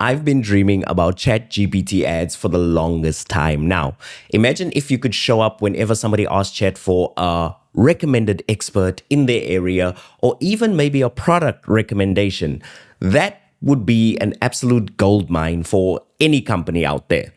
I've been dreaming about ChatGPT ads for the longest time now. Imagine if you could show up whenever somebody asks Chat for a recommended expert in their area or even maybe a product recommendation. That would be an absolute goldmine for any company out there.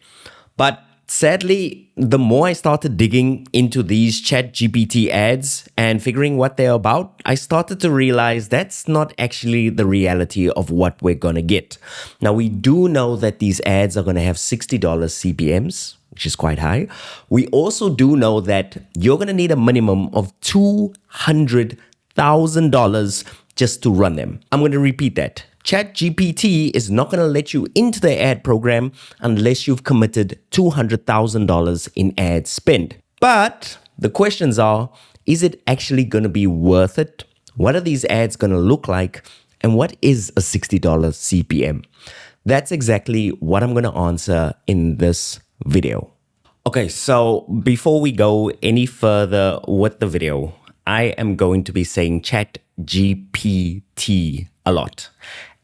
But sadly, the more I started digging into these ChatGPT ads and figuring what they're about, I started to realize that's not actually the reality of what we're going to get. Now, we do know that these ads are going to have $60 CPMs, which is quite high. We also do know that you're going to need a minimum of $200,000 just to run them. I'm going to repeat that. ChatGPT is not going to let you into the ad program unless you've committed $200,000 in ad spend. But the questions are, is it actually going to be worth it? What are these ads going to look like? And what is a $60 CPM? That's exactly what I'm going to answer in this video. Okay, so before we go any further with the video, I am going to be saying ChatGPT a lot.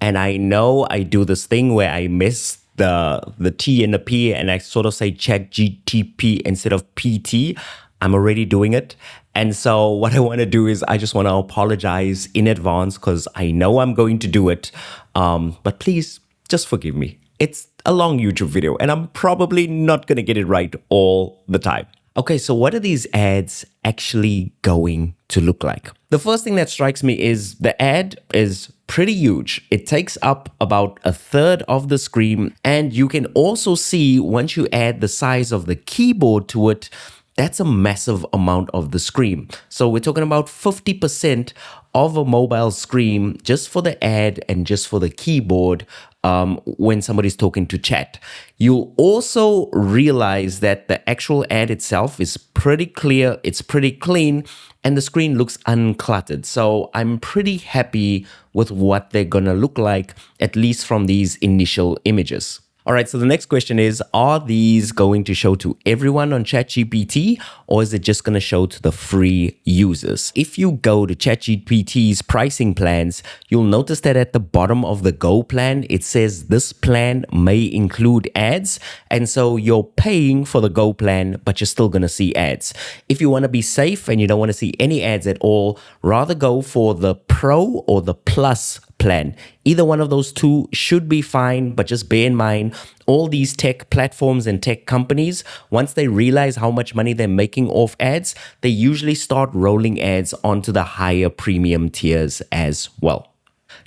And I know I do this thing where I miss the T and the P and I sort of say ChatGPT instead of PT. I'm already doing it. And so what I want to do is I just want to apologize in advance because I know I'm going to do it. But please just forgive me. It's a long YouTube video and I'm probably not going to get it right all the time. Okay, so what are these ads actually going to look like? The first thing that strikes me is the ad is pretty huge. It takes up about a third of the screen. And you can also see once you add the size of the keyboard to it, that's a massive amount of the screen. So we're talking about 50% of a mobile screen just for the ad and just for the keyboard when somebody's talking to Chat. You'll also realize that the actual ad itself is pretty clear, it's pretty clean, and the screen looks uncluttered. So I'm pretty happy with what they're gonna look like, at least from these initial images. All right, so the next question is, are these going to show to everyone on ChatGPT or is it just going to show to the free users? If you go to ChatGPT's pricing plans, you'll notice that at the bottom of the Go plan, it says this plan may include ads. And so you're paying for the Go plan, but you're still going to see ads. If you want to be safe and you don't want to see any ads at all, rather go for the Pro or the Plus plan. Either one of those two should be fine, but just bear in mind, all these tech platforms and tech companies, once they realize how much money they're making off ads, they usually start rolling ads onto the higher premium tiers as well.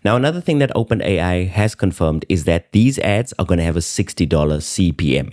Now, another thing that OpenAI has confirmed is that these ads are going to have a $60 CPM.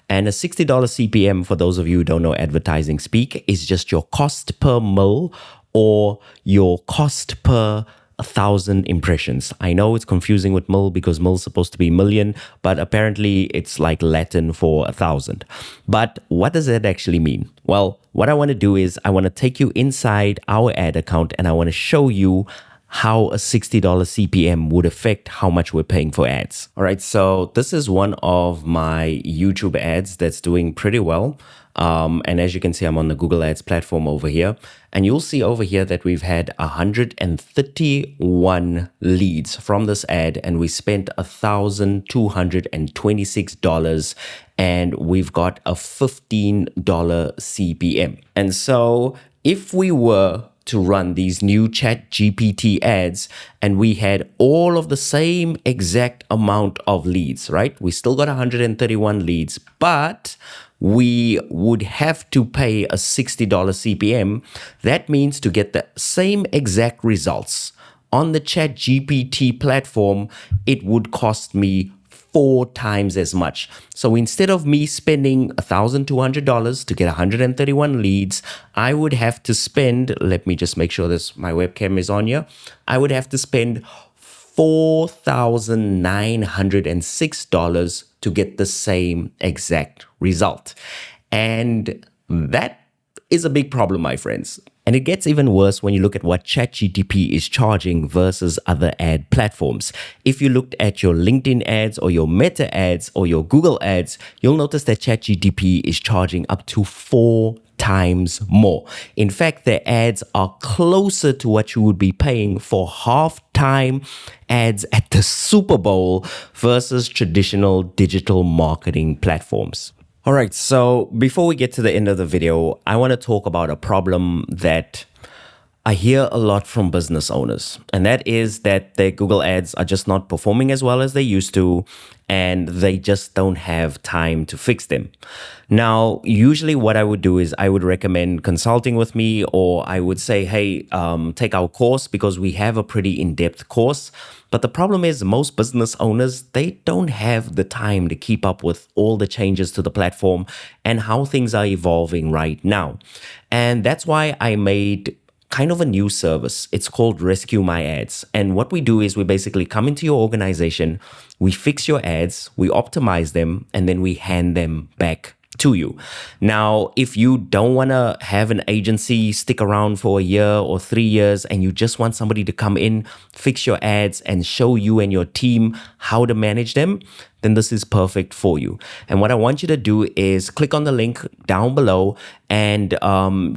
And a $60 CPM, for those of you who don't know advertising speak, is just your cost per mil or your cost per 1,000 impressions. I know it's confusing with mil because mil is supposed to be million, but apparently it's like Latin for 1,000. But what does that actually mean? Well, what I want to do is I want to take you inside our ad account and I want to show you how a $60 CPM would affect how much we're paying for ads. All right, so this is one of my YouTube ads that's doing pretty well. And as you can see, I'm on the Google Ads platform over here. And you'll see over here that we've had 131 leads from this ad and we spent $1,226 and we've got a $15 CPM. And so if we were to run these new ChatGPT ads and we had all of the same exact amount of leads, right? We still got 131 leads, but we would have to pay a $60 CPM. That means to get the same exact results on the ChatGPT platform, it would cost me 4 times as much. So instead of me spending $1,200 to get 131 leads, I would have to spend, let me just make sure my webcam is on here. I would have to spend $4,906 to get the same exact result. And that is a big problem, my friends. And it gets even worse when you look at what ChatGPT is charging versus other ad platforms. If you looked at your LinkedIn ads or your Meta ads or your Google ads, you'll notice that ChatGPT is charging up to 4 times more. In fact, their ads are closer to what you would be paying for half-time ads at the Super Bowl versus traditional digital marketing platforms. All right, so before we get to the end of the video, I want to talk about a problem that I hear a lot from business owners, and that is that their Google ads are just not performing as well as they used to, and they just don't have time to fix them. Now, usually what I would do is I would recommend consulting with me, or I would say, hey, take our course because we have a pretty in-depth course. But the problem is most business owners, they don't have the time to keep up with all the changes to the platform and how things are evolving right now. And that's why I made kind of a new service. It's called Rescue My Ads. And what we do is we basically come into your organization, we fix your ads, we optimize them, and then we hand them back to you. Now, if you don't want to have an agency stick around for a year or 3 years and you just want somebody to come in, fix your ads and show you and your team how to manage them, then this is perfect for you. And what I want you to do is click on the link down below and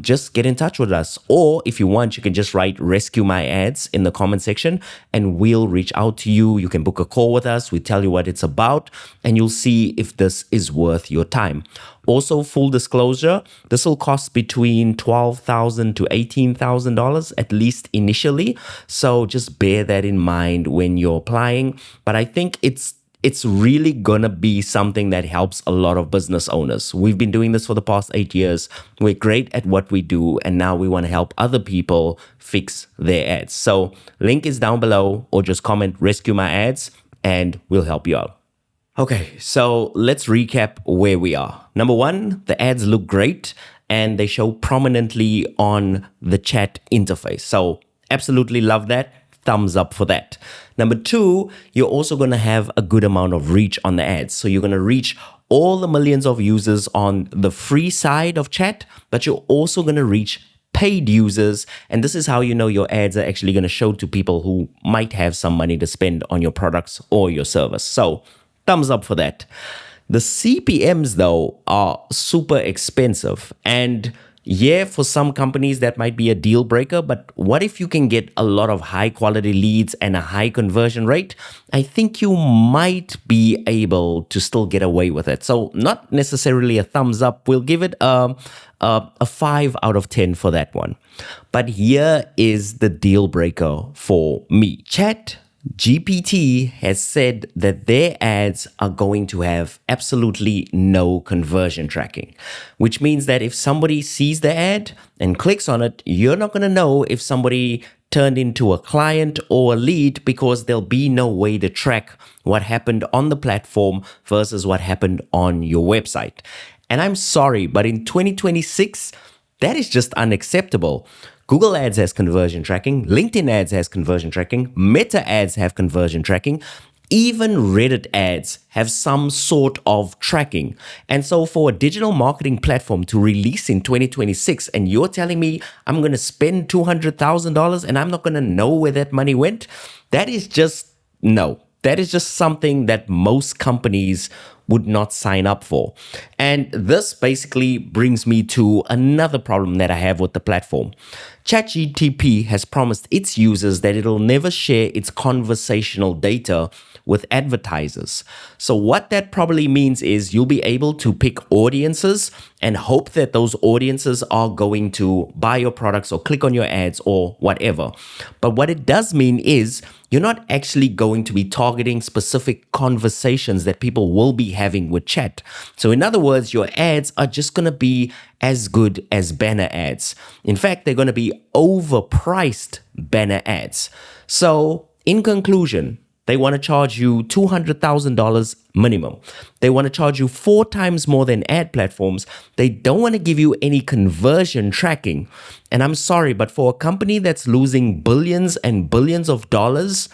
just get in touch with us. Or if you want, you can just write Rescue My Ads in the comment section and we'll reach out to you. You can book a call with us. We tell you what it's about and you'll see if this is worth your time. Also, full disclosure, this will cost between $12,000 to $18,000 at least initially. So just bear that in mind when you're applying. But I think it's really gonna be something that helps a lot of business owners. We've been doing this for the past 8 years. We're great at what we do, and now we want to help other people fix their ads. So link is down below, or just comment Rescue My Ads and we'll help you out. Okay, so let's recap where we are. Number one, the ads look great and they show prominently on the chat interface. So absolutely love that. Thumbs up for that. Number two, you're also going to have a good amount of reach on the ads. So you're going to reach all the millions of users on the free side of chat, but you're also going to reach paid users. And this is how you know your ads are actually going to show to people who might have some money to spend on your products or your service. So thumbs up for that. The CPMs, though, are super expensive. And yeah, for some companies, that might be a deal breaker. But what if you can get a lot of high quality leads and a high conversion rate? I think you might be able to still get away with it. So not necessarily a thumbs up. We'll give it a 5 out of 10 for that one. But here is the deal breaker for me. ChatGPT has said that their ads are going to have absolutely no conversion tracking, which means that if somebody sees the ad and clicks on it, you're not going to know if somebody turned into a client or a lead because there'll be no way to track what happened on the platform versus what happened on your website. And I'm sorry, but in 2026, that is just unacceptable. Google Ads has conversion tracking, LinkedIn Ads has conversion tracking, Meta Ads have conversion tracking, even Reddit ads have some sort of tracking. And so for a digital marketing platform to release in 2026 and you're telling me I'm going to spend $200,000 and I'm not going to know where that money went, that is just no. That is just something that most companies would not sign up for. And this basically brings me to another problem that I have with the platform. ChatGPT has promised its users that it'll never share its conversational data with advertisers. So what that probably means is you'll be able to pick audiences and hope that those audiences are going to buy your products or click on your ads or whatever. But what it does mean is you're not actually going to be targeting specific conversations that people will be having with chat. So in other words, your ads are just going to be as good as banner ads. In fact, they're going to be overpriced banner ads. So in conclusion, they want to charge you $200,000 minimum. They want to charge you 4 times more than ad platforms. They don't want to give you any conversion tracking. And I'm sorry, but for a company that's losing billions and billions of dollars,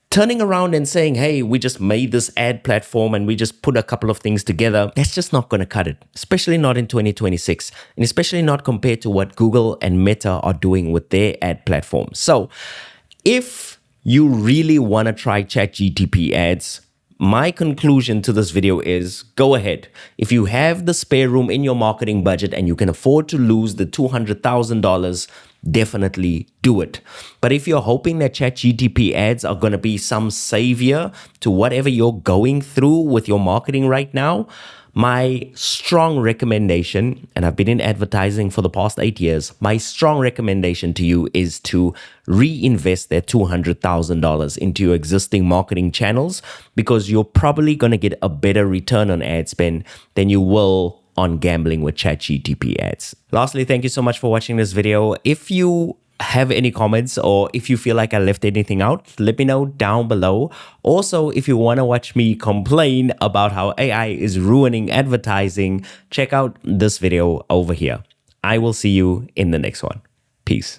turning around and saying, hey, we just made this ad platform and we just put a couple of things together, that's just not going to cut it, especially not in 2026, and especially not compared to what Google and Meta are doing with their ad platforms. So if you really want to try ChatGPT ads, My conclusion to this video is go ahead. If you have the spare room in your marketing budget and you can afford to lose the $200,000, definitely do it. But if you're hoping that ChatGPT ads are going to be some savior to whatever you're going through with your marketing right now, my strong recommendation, and I've been in advertising for the past 8 years, my strong recommendation to you is to reinvest that $200,000 into your existing marketing channels, because you're probably going to get a better return on ad spend than you will on gambling with ChatGPT ads. Lastly, thank you so much for watching this video. If you have any comments or if you feel like I left anything out, let me know down below. Also, if you want to watch me complain about how AI is ruining advertising, check out this video over here. I will see you in the next one. Peace.